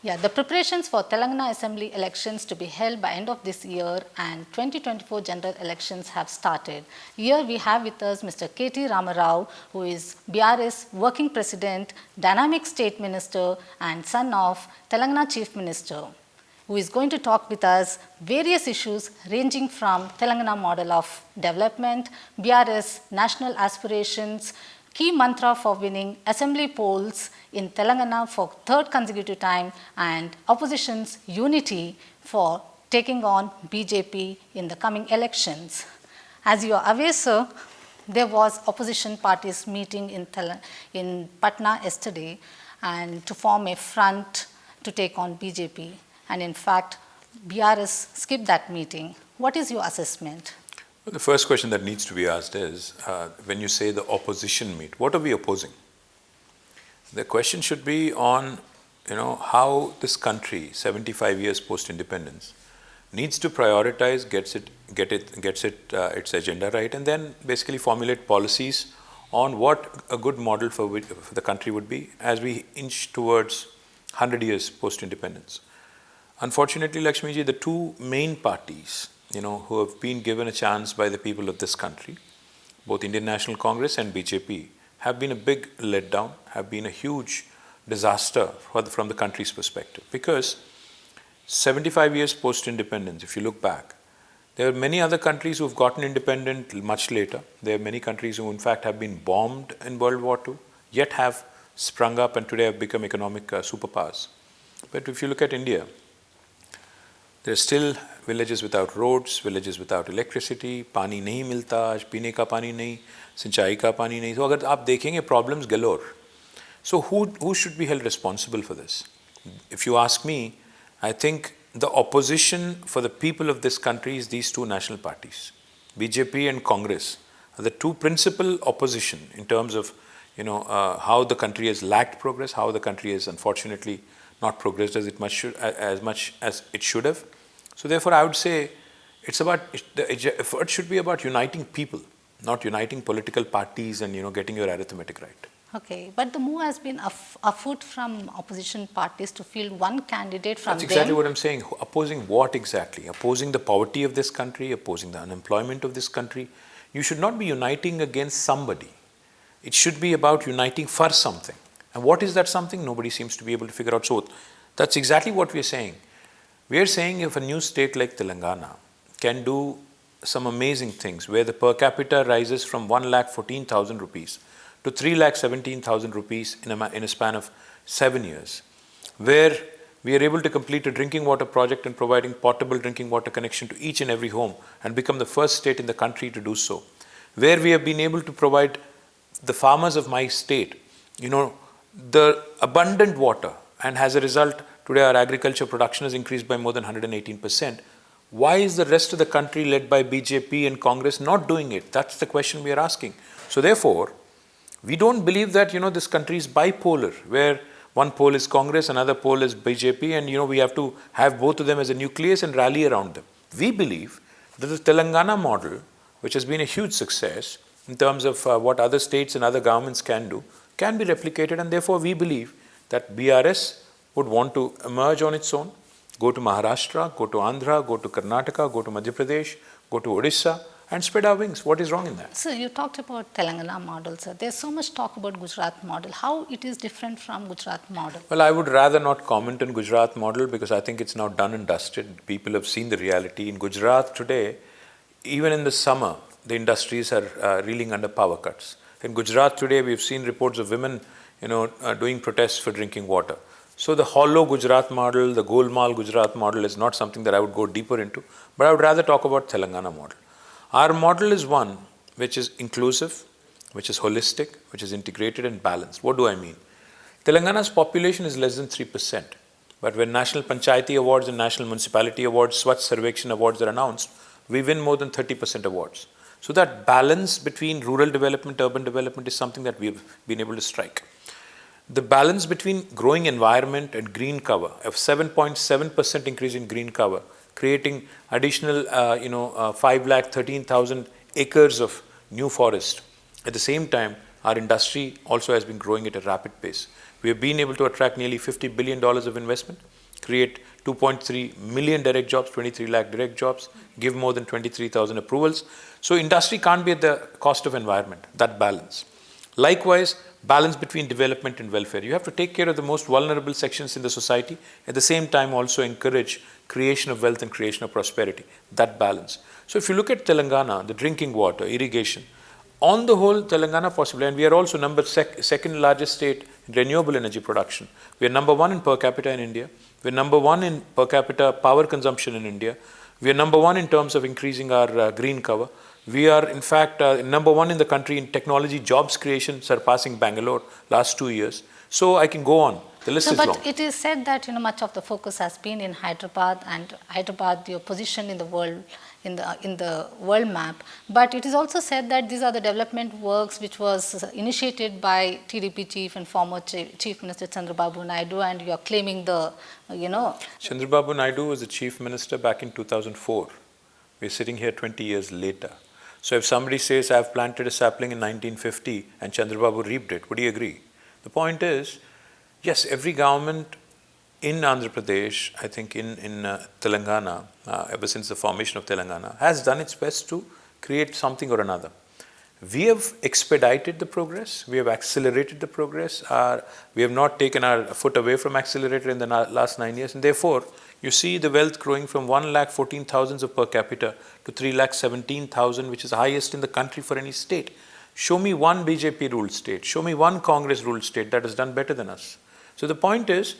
Yeah, the preparations for Telangana Assembly elections to be held by end of this year and 2024 general elections have started. Here we have with us Mr. Rama Rao, who is BRS Working President, Dynamic State Minister and son of Telangana Chief Minister, who is going to talk with us various issues ranging from Telangana model of development, BRS national aspirations, key mantra for winning assembly polls in Telangana for third consecutive time, and opposition's unity for taking on BJP in the coming elections. As you are aware, sir, there was opposition parties meeting in Patna yesterday and to form a front to take on BJP. And in fact, BRS skipped that meeting. What is your assessment? Well, the first question that needs to be asked is, when you say the opposition meet, what are we opposing? The question should be on, how this country, 75 years post-independence, needs to prioritize, gets its agenda right, and then basically formulate policies on what a good model for the country would be as we inch towards 100 years post-independence. Unfortunately, Lakshmiji, the two main parties, who have been given a chance by the people of this country, both Indian National Congress and BJP, have been a big letdown, have been a huge disaster from the country's perspective. Because 75 years post-independence, if you look back, there are many other countries who have gotten independent much later. There are many countries who in fact have been bombed in World War II, yet have sprung up and today have become economic superpowers. But if you look at India, there are still villages without roads, villages without electricity, पानी नहीं मिलता, आज पीने का पानी नहीं, सिंचाई का पानी नहीं. So अगर आप देखेंगे problems galore. So who should be held responsible for this? If you ask me, I think the opposition for the people of this country is these two national parties. BJP and Congress are the two principal opposition in terms of how the country has lacked progress, how the country has unfortunately not progressed as much as it should have. So therefore, I would say the effort should be about uniting people, not uniting political parties and getting your arithmetic right. Okay, but the move has been afoot from opposition parties to field one candidate from them. That's exactly what I'm saying. Opposing what exactly? Opposing the poverty of this country, opposing the unemployment of this country. You should not be uniting against somebody. It should be about uniting for something. And what is that something? Nobody seems to be able to figure out. So that's exactly what we're saying. We are saying if a new state like Telangana can do some amazing things where the per capita rises from 1,14,000 rupees to 3,17,000 rupees in a span of 7 years, where we are able to complete a drinking water project and providing potable drinking water connection to each and every home and become the first state in the country to do so, where we have been able to provide the farmers of my state, the abundant water, and as a result, today our agriculture production has increased by more than 118%. Why is the rest of the country led by BJP and Congress not doing it? That's the question we are asking. So therefore, we don't believe that, this country is bipolar, where one pole is Congress, another pole is BJP, and, we have to have both of them as a nucleus and rally around them. We believe that the Telangana model, which has been a huge success in terms of what other states and other governments can do, can be replicated, and therefore we believe that BRS would want to emerge on its own, go to Maharashtra, go to Andhra, go to Karnataka, go to Madhya Pradesh, go to Odisha, and spread our wings. What is wrong in that? So you talked about Telangana model, sir. There's so much talk about Gujarat model. How it is different from Gujarat model? Well, I would rather not comment on Gujarat model because I think it's now done and dusted. People have seen the reality. In Gujarat today, even in the summer, the industries are reeling under power cuts. In Gujarat today, we've seen reports of women, doing protests for drinking water. So the hollow Gujarat model, the Golmaal Gujarat model is not something that I would go deeper into, but I would rather talk about Telangana model. Our model is one which is inclusive, which is holistic, which is integrated and balanced. What do I mean? Telangana's population is less than 3%, but when National Panchayati Awards and National Municipality Awards, Swachh Sarvekshan Awards are announced, we win more than 30% awards. So that balance between rural development, urban development is something that we've been able to strike. The balance between growing environment and green cover, a 7.7% increase in green cover, creating additional 5,13,000 acres of new forest. At the same time, Our industry also has been growing at a rapid pace. We have been able to attract nearly $50 billion of investment, create 2.3 million direct jobs, 23 lakh direct jobs, give more than 23,000 approvals. So industry can't be at the cost of environment, that balance. Likewise, balance between development and welfare. You have to take care of the most vulnerable sections in the society, at the same time also encourage creation of wealth and creation of prosperity, that balance. So if you look at Telangana, the drinking water, irrigation, on the whole, Telangana possibly, and we are also second largest state in renewable energy production. We are number 1 in per capita in India. We are number 1 in per capita power consumption in India. We are number 1 in terms of increasing our green cover. We are, in fact, number 1 in the country in technology jobs creation, surpassing Bangalore last 2 years. So I can go on. The list is long. But it is said that much of the focus has been in Hyderabad, and Hyderabad, your position in the world, in the world map. But it is also said that these are the development works which was initiated by TDP chief and former Chief Minister Chandrababu Naidu, and you are claiming the, Chandrababu Naidu was the chief minister back in 2004. We are sitting here 20 years later. So if somebody says, I've planted a sapling in 1950 and Chandrababu reaped it, would you agree? The point is, yes, every government in Andhra Pradesh, I think in Telangana, ever since the formation of Telangana, has done its best to create something or another. We have expedited the progress. We have accelerated the progress. We have not taken our foot away from accelerator in the last 9 years. And therefore, you see the wealth growing from 1,14,000 of per capita to 3,17,000, which is the highest in the country for any state. Show me one BJP ruled state. Show me one Congress ruled state that has done better than us. So the point is,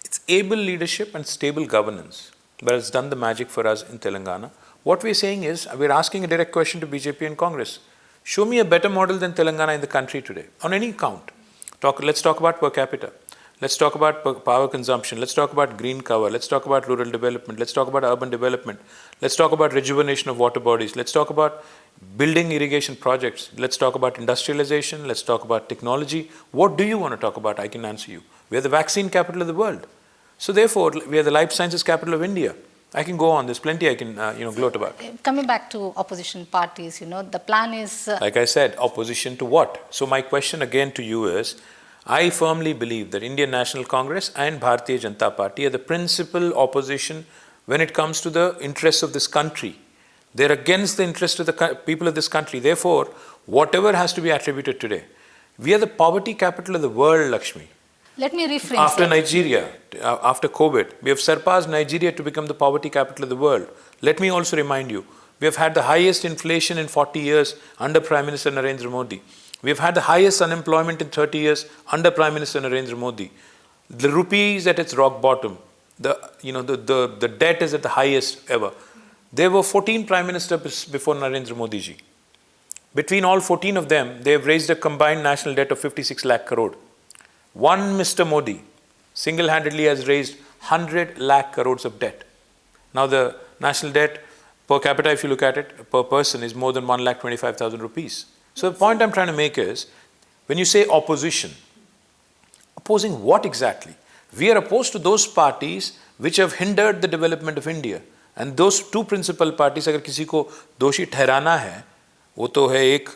it's able leadership and stable governance that has done the magic for us in Telangana. What we're saying is, we're asking a direct question to BJP and Congress. Show me a better model than Telangana in the country today, on any count. Let's talk about per capita. Let's talk about power consumption. Let's talk about green cover. Let's talk about rural development. Let's talk about urban development. Let's talk about rejuvenation of water bodies. Let's talk about building irrigation projects. Let's talk about industrialization. Let's talk about technology. What do you want to talk about? I can answer you. We are the vaccine capital of the world. So therefore, we are the life sciences capital of India. I can go on. There's plenty I can gloat about. Coming back to opposition parties, the plan is... Like I said, opposition to what? So my question again to you is, I firmly believe that Indian National Congress and Bharatiya Janata Party are the principal opposition when it comes to the interests of this country. They're against the interests of the people of this country. Therefore, whatever has to be attributed today, we are the poverty capital of the world, Lakshmi. Let me rephrase. After Nigeria, after COVID, we have surpassed Nigeria to become the poverty capital of the world. Let me also remind you, we have had the highest inflation in 40 years under Prime Minister Narendra Modi. We have had the highest unemployment in 30 years under Prime Minister Narendra Modi. The rupee is at its rock bottom. The debt is at the highest ever. There were 14 Prime Ministers before Narendra Modi ji. Between all 14 of them, they have raised a combined national debt of 56 lakh crore. One Mr. Modi single-handedly has raised 100 lakh crores of debt. Now the national debt per capita, if you look at it, per person is more than 1,25,000 rupees. So the point I'm trying to make is, when you say opposition, opposing what exactly? We are opposed to those parties which have hindered the development of India. And those two principal parties, अगर किसी को दोषी ठहराना है, वो तो है एक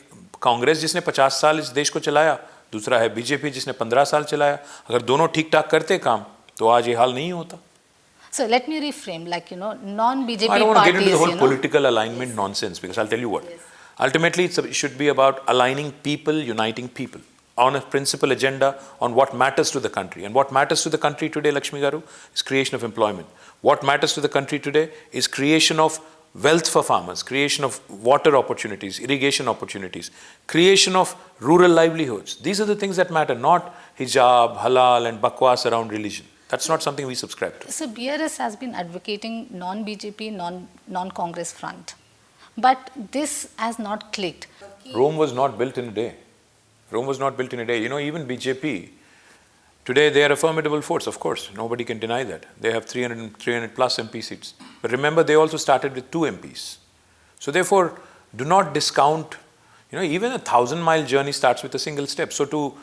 कांग्रेस जिसने 50 साल इस देश को चलाया, दूसरा है बीजेपी जिसने 15 साल चलाया. अगर दोनों ठीक-ठाक करते काम, तो आज ये हाल नहीं होता. So let me reframe, non-BJP parties. I don't want to get into the whole political alignment nonsense, because I'll tell you what. Yes. Ultimately, it should be about aligning people, uniting people on a principal agenda on what matters to the country. And what matters to the country today, Lakshmi Garu, is creation of employment. What matters to the country today is creation of wealth for farmers, creation of water opportunities, irrigation opportunities, creation of rural livelihoods. These are the things that matter, not hijab, halal and bakwas around religion. That's not something we subscribe to. So BRS has been advocating non-BJP, non-Congress front. But this has not clicked. Rome was not built in a day. Rome was not built in a day. Even BJP, today they are a formidable force, of course. Nobody can deny that. They have 300 plus MP seats. But remember, they also started with 2 MPs. So therefore, do not discount, even a 1,000-mile journey starts with a single step. So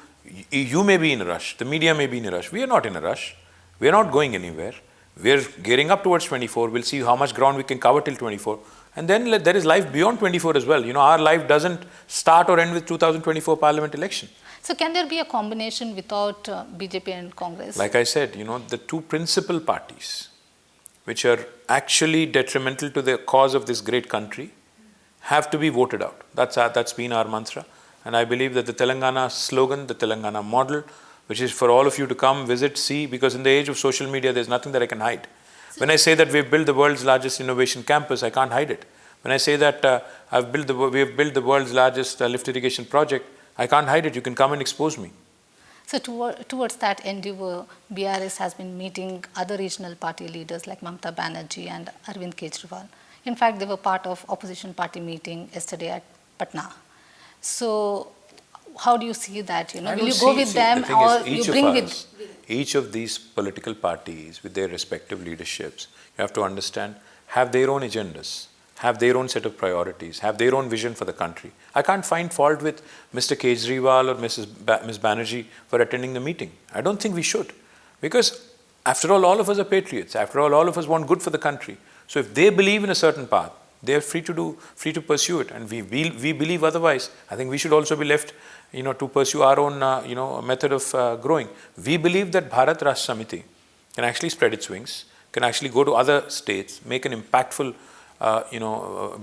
you may be in a rush, the media may be in a rush. We are not in a rush. We are not going anywhere. We are gearing up towards 24. We'll see how much ground we can cover till 24. And then there is life beyond 24 as well. Our life doesn't start or end with 2024 parliament election. So can there be a combination without BJP and Congress? Like I said, the two principal parties which are actually detrimental to the cause of this great country have to be voted out. That's been our mantra. And I believe that the Telangana slogan, the Telangana model, which is for all of you to come, visit, see, because in the age of social media, there's nothing that I can hide. When I say that we've built the world's largest innovation campus, I can't hide it. When I say that we have built the world's largest lift irrigation project, I can't hide it. You can come and expose me. So towards that endeavor, BRS has been meeting other regional party leaders like Mamata Banerjee and Arvind Kejriwal. In fact, they were part of opposition party meeting yesterday at Patna. So how do you see that? Will you go with them or you bring with? Each of these political parties with their respective leaderships, you have to understand, have their own agendas, have their own set of priorities, have their own vision for the country. I can't find fault with Mr. Kejriwal or Ms. Banerjee for attending the meeting. I don't think we should. Because after all of us are patriots. After all of us want good for the country. So if they believe in a certain path, they are free to pursue it. And we believe otherwise. I think we should also be left, to pursue our own, method of growing. We believe that Bharat Rashtra Samithi can actually spread its wings, can actually go to other states, make an impactful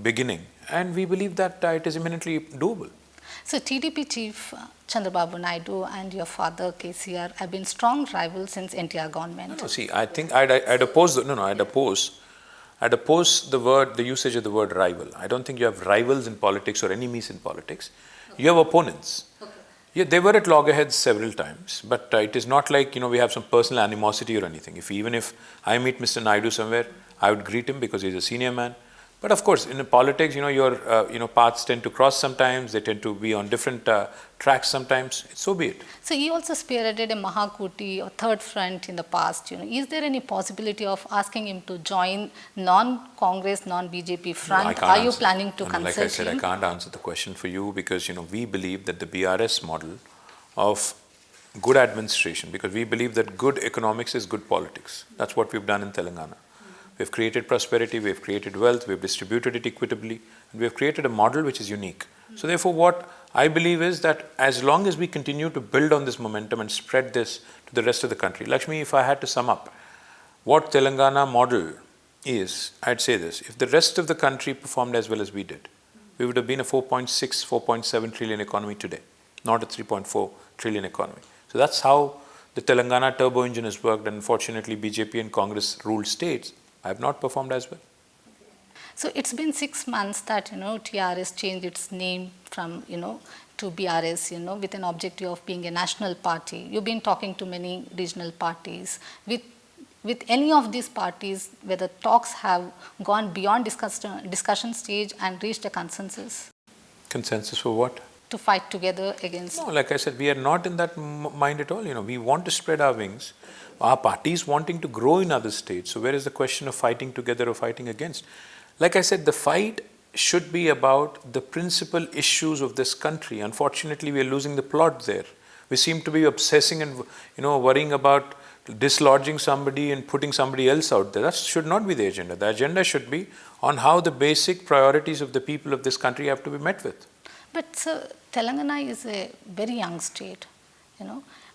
beginning, and we believe that it is eminently doable. So TDP chief Chandrababu Naidu and your father KCR have been strong rivals since NTR government. No, see, I think I'd oppose the usage of the word rival. I don't think you have rivals in politics or enemies in politics. You have opponents. Okay. Yeah, they were at loggerheads several times, but it is not like we have some personal animosity or anything. Even if I meet Mr. Naidu somewhere, I would greet him because he's a senior man. But of course, in politics, your paths tend to cross sometimes. They tend to be on different tracks sometimes. So be it. So he also spearheaded a Mahakuti or third front in the past. Is there any possibility of asking him to join non-Congress, non-BJP front? No, are you planning to consult him? Like I said, I can't answer the question for you because we believe that the BRS model of good administration, because we believe that good economics is good politics. That's what we've done in Telangana. We've created prosperity, we've created wealth, we've distributed it equitably, and we've created a model which is unique. So therefore, what I believe is that as long as we continue to build on this momentum and spread this to the rest of the country, Lakshmi, if I had to sum up what Telangana model is, I'd say this: if the rest of the country performed as well as we did, we would have been a 4.6, 4.7 trillion economy today, not a 3.4 trillion economy. So that's how the Telangana turbo engine has worked, and unfortunately BJP and Congress ruled states I have not performed as well. So it's been 6 months that TRS changed its name from to BRS with an objective of being a national party. You've been talking to many regional parties. With any of these parties, whether talks have gone beyond discussion stage and reached a consensus? Consensus for what? To fight together against. No, like I said, we are not in that mind at all. We want to spread our wings. Our party is wanting to grow in other states. So where is the question of fighting together or fighting against? Like I said, the fight should be about the principal issues of this country. Unfortunately, we are losing the plot there. We seem to be obsessing and worrying about dislodging somebody and putting somebody else out there. That should not be the agenda. The agenda should be on how the basic priorities of the people of this country have to be met with. But sir, Telangana is a very young state,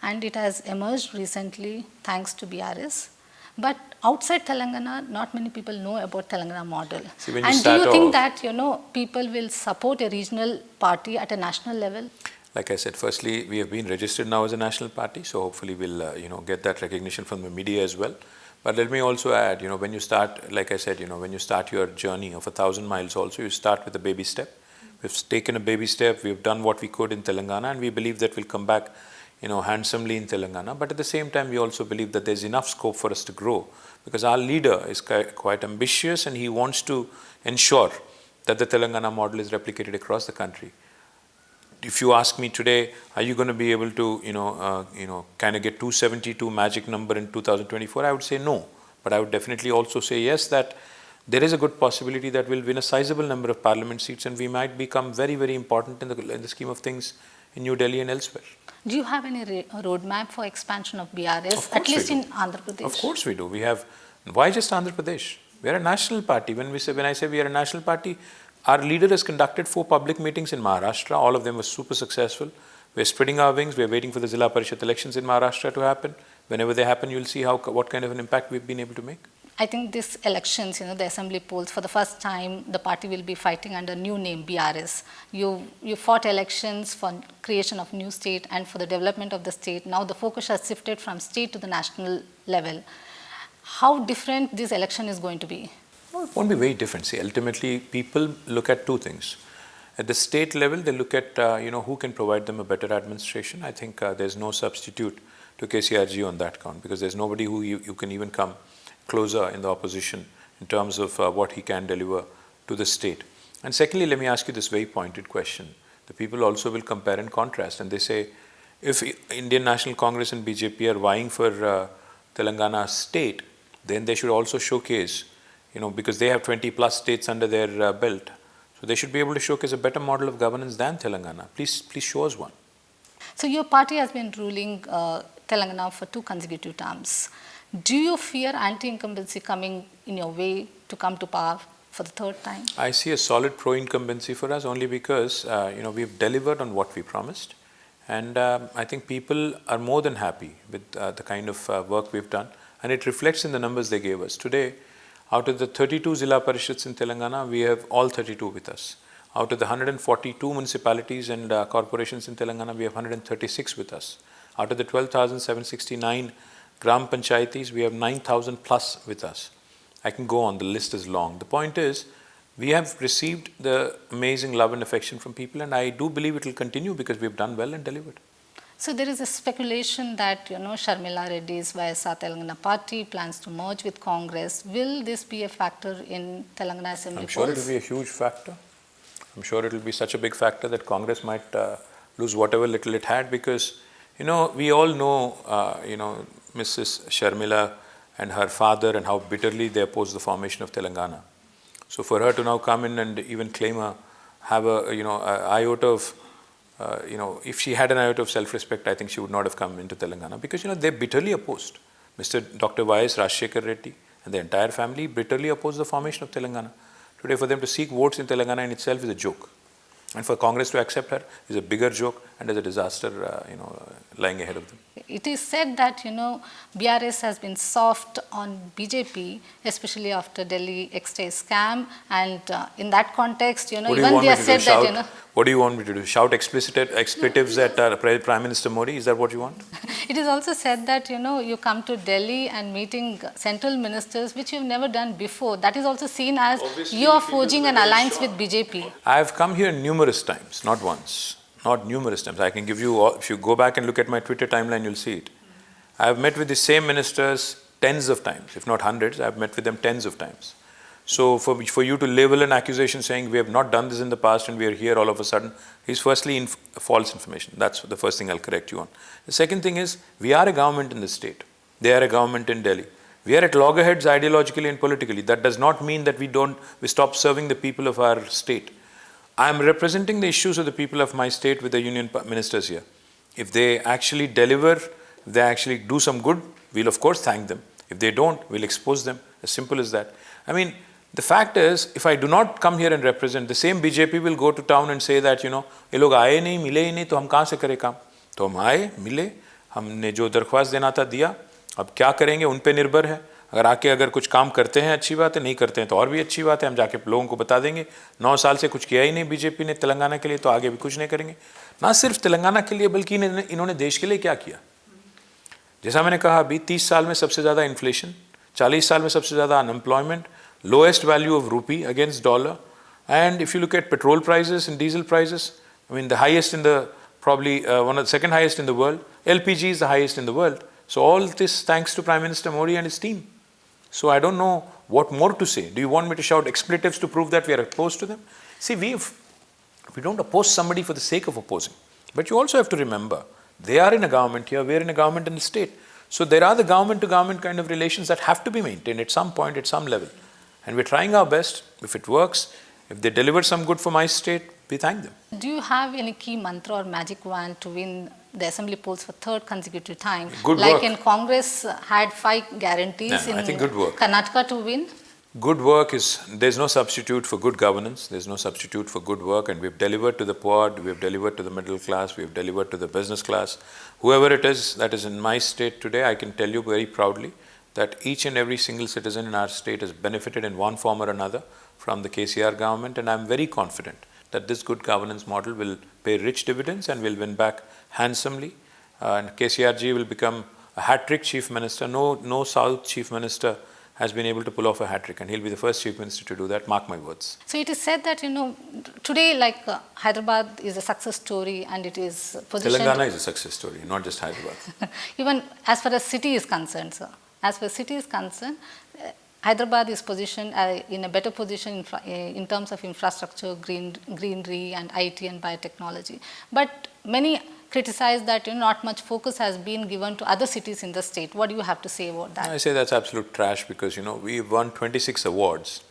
and it has emerged recently thanks to BRS. But outside Telangana, not many people know about Telangana model. See, and do you think that people will support a regional party at a national level? Like I said, firstly, we have been registered now as a national party, so hopefully we'll get that recognition from the media as well. But let me also add, when you start, like I said, when you start your journey of 1,000 miles also, you start with a baby step. We've taken a baby step, we've done what we could in Telangana, and we believe that we'll come back handsomely in Telangana. But at the same time, we also believe that there's enough scope for us to grow, because our leader is quite ambitious and he wants to ensure that the Telangana model is replicated across the country. If you ask me today, are you going to be able to, kind of get 272 magic number in 2024? I would say no. But I would definitely also say yes, that there is a good possibility that we'll win a sizable number of parliament seats and we might become very, very important in the scheme of things in New Delhi and elsewhere. Do you have any roadmap for expansion of BRS, at least in Andhra Pradesh? Of course we do. We have, why just Andhra Pradesh? We are a national party. When I say we are a national party, our leader has conducted 4 public meetings in Maharashtra. All of them were super successful. We're spreading our wings. We're waiting for the Zilla Parishad elections in Maharashtra to happen. Whenever they happen, you'll see what kind of an impact we've been able to make. I think these elections, the assembly polls, for the first time, the party will be fighting under new name, BRS. You fought elections for creation of new state and for the development of the state. Now the focus has shifted from state to the national level. How different this election is going to be? Well, it won't be very different. See, ultimately, people look at 2 things. At the state level, they look at, who can provide them a better administration. I think there's no substitute to KCRG on that count, because there's nobody who you can even come closer in the opposition in terms of what he can deliver to the state. And secondly, let me ask you this very pointed question. The people also will compare and contrast, and they say, if Indian National Congress and BJP are vying for Telangana state, then they should also showcase, because they have 20 plus states under their belt, so they should be able to showcase a better model of governance than Telangana. Please show us one. So your party has been ruling Telangana for 2 consecutive terms. Do you fear anti-incumbency coming in your way to come to power for the 3rd time? I see a solid pro-incumbency for us only because, we've delivered on what we promised. And I think people are more than happy with the kind of work we've done. And it reflects in the numbers they gave us. Today, out of the 32 Zilla Parishads in Telangana, we have all 32 with us. Out of the 142 municipalities and corporations in Telangana, we have 136 with us. Out of the 12,769 Gram Panchayatis, we have 9,000 plus with us. I can go on, the list is long. The point is, we have received the amazing love and affection from people, and I do believe it will continue because we've done well and delivered. So there is a speculation that, Sharmila Reddy's YSR Telangana party plans to merge with Congress. Will this be a factor in Telangana Assembly polls? I'm sure it will be a huge factor. I'm sure it will be such a big factor that Congress might lose whatever little it had, because, we all know, Mrs. Sharmila and her father and how bitterly they opposed the formation of Telangana. So for her to now come in and even claim have a iota of, if she had an iota of self-respect, I think she would not have come into Telangana, because they bitterly opposed. Dr. Y.S. Rajshekar Reddy and the entire family bitterly opposed the formation of Telangana. Today, for them to seek votes in Telangana in itself is a joke. And for Congress to accept her is a bigger joke and is a disaster, lying ahead of them. It is said that, BRS has been soft on BJP, especially after Delhi exchange scam. And in that context, even they have said that, What do you want me to do? Shout expletives at Prime Minister Modi? Is that what you want? It is also said that, you come to Delhi and meeting central ministers, which you've never done before. That is also seen as you are forging an alliance with BJP. I have come here numerous times, not once. Not numerous times. I can give you, if you go back and look at my Twitter timeline, you'll see it. I have met with the same ministers tens of times, if not hundreds. I have met with them tens of times. So for you to label an accusation saying we have not done this in the past and we are here all of a sudden is firstly false information. That's the first thing I'll correct you on. The second thing is, we are a government in the state. They are a government in Delhi. We are at loggerheads ideologically and politically. That does not mean that we stop serving the people of our state. I am representing the issues of the people of my state with the union ministers here. If they actually deliver, if they actually do some good, we'll of course thank them. If they don't, we'll expose them. As simple as that. I mean, the fact is, if I do not come here and represent, the same BJP will go to town and say that, ये लोग आए नहीं, मिले ही नहीं, तो हम कहाँ से करें काम? तो हम आए, मिले, हमने जो दरख्वास्त देना था दिया, अब क्या करेंगे उन पे निर्भर है. अगर कुछ काम करते हैं अच्छी बात है, नहीं करते हैं तो और भी अच्छी बात है, हम जाके लोगों को बता देंगे 9 साल से कुछ किया ही नहीं बीजेपी ने तेलंगाना के लिए, तो आगे भी कुछ नहीं करेंगे. ना सिर्फ तेलंगाना के लिए बल्कि इन्होंने देश के लिए क्या किया. जैसा मैंने कहा, अभी 30 साल में सबसे ज़्यादा इन्फ्लेशन, 40 साल में सबसे ज़्यादा unemployment, lowest value of rupee against dollar, and if you look at petrol prices and diesel prices, I mean the highest in the, probably one of the second highest in the world, LPG is the highest in the world. So all this thanks to Prime Minister Modi and his team. So I don't know what more to say. Do you want me to shout expletives to prove that we are opposed to them? See, we don't oppose somebody for the sake of opposing. But you also have to remember, they are in a government here, we are in a government in the state. So there are the government to government kind of relations that have to be maintained at some point, at some level. And we're trying our best. If it works, if they deliver some good for my state, we thank them. Do you have any key mantra or magic wand to win the assembly polls for 3rd consecutive time? Good like work. in Congress had 5 guarantees, I think good work. Karnataka to win? Good work there's no substitute for good governance, there's no substitute for good work, and we've delivered to the poor, we've delivered to the middle class, we've delivered to the business class. Whoever it is that is in my state today, I can tell you very proudly that each and every single citizen in our state has benefited in one form or another from the KCR government, and I'm very confident that this good governance model will pay rich dividends and will win back handsomely. And KCRG will become a hat-trick chief minister. No South chief minister has been able to pull off a hat-trick, and he'll be the first chief minister to do that, mark my words. So it is said that, today Hyderabad is a success story, and it is positioned... Telangana is a success story, not just Hyderabad. Even as far as city is concerned, sir. As far as city is concerned, Hyderabad is positioned in a better position in terms of infrastructure, greenery and IT and biotechnology. But many criticize that not much focus has been given to other cities in the state. What do you have to say about that? I say that's absolute trash, because we won 26 awards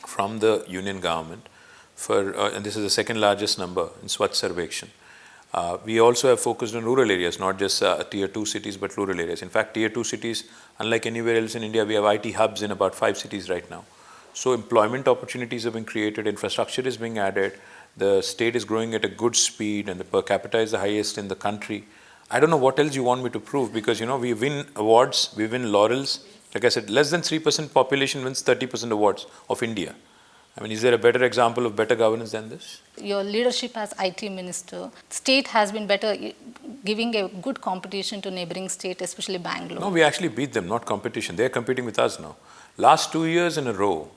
from the union government for, and this is the second largest number in Swachh Sarvekshan. We also have focused on rural areas, not just tier 2 cities, but rural areas. In fact, tier 2 cities, unlike anywhere else in India, we have IT hubs in about 5 cities right now. So employment opportunities have been created, infrastructure is being added, the state is growing at a good speed, and the per capita is the highest in the country. I don't know what else you want me to prove, because we win awards, we win laurels. Like I said, less than 3% population wins 30% awards of India. I mean, is there a better example of better governance than this? Your leadership as IT minister, state has been better, giving a good competition to neighboring state, especially Bangalore. No, we actually beat them, not competition. They're competing with us now. Last 2 years in a row,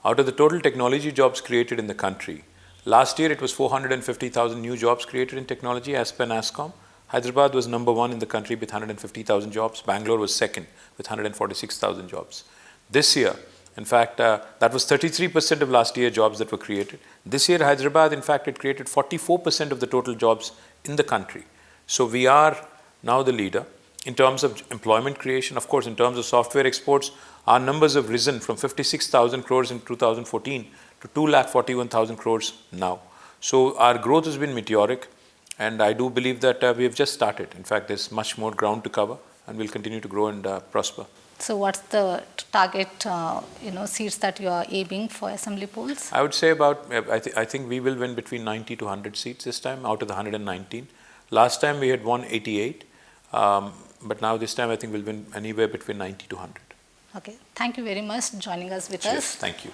out of the total technology jobs created in the country, last year it was 450,000 new jobs created in technology as per NASSCOM. Hyderabad was number 1 in the country with 150,000 jobs. Bangalore was second with 146,000 jobs. This year, in fact, that was 33% of last year's jobs that were created. This year, Hyderabad, in fact, it created 44% of the total jobs in the country. So we are now the leader in terms of employment creation. Of course, in terms of software exports, our numbers have risen from 56,000 crores in 2014 to 2,41,000 crores now. So our growth has been meteoric, and I do believe that we have just started. In fact, there's much more ground to cover, and we'll continue to grow and prosper. So what's the target, seats that you are aiming for assembly polls? I would say about, I think we will win between 90 to 100 seats this time out of the 119. Last time we had won 88, but now this time I think we'll win anywhere between 90 to 100. Okay, thank you very much for joining us with Cheers. us. Thank you.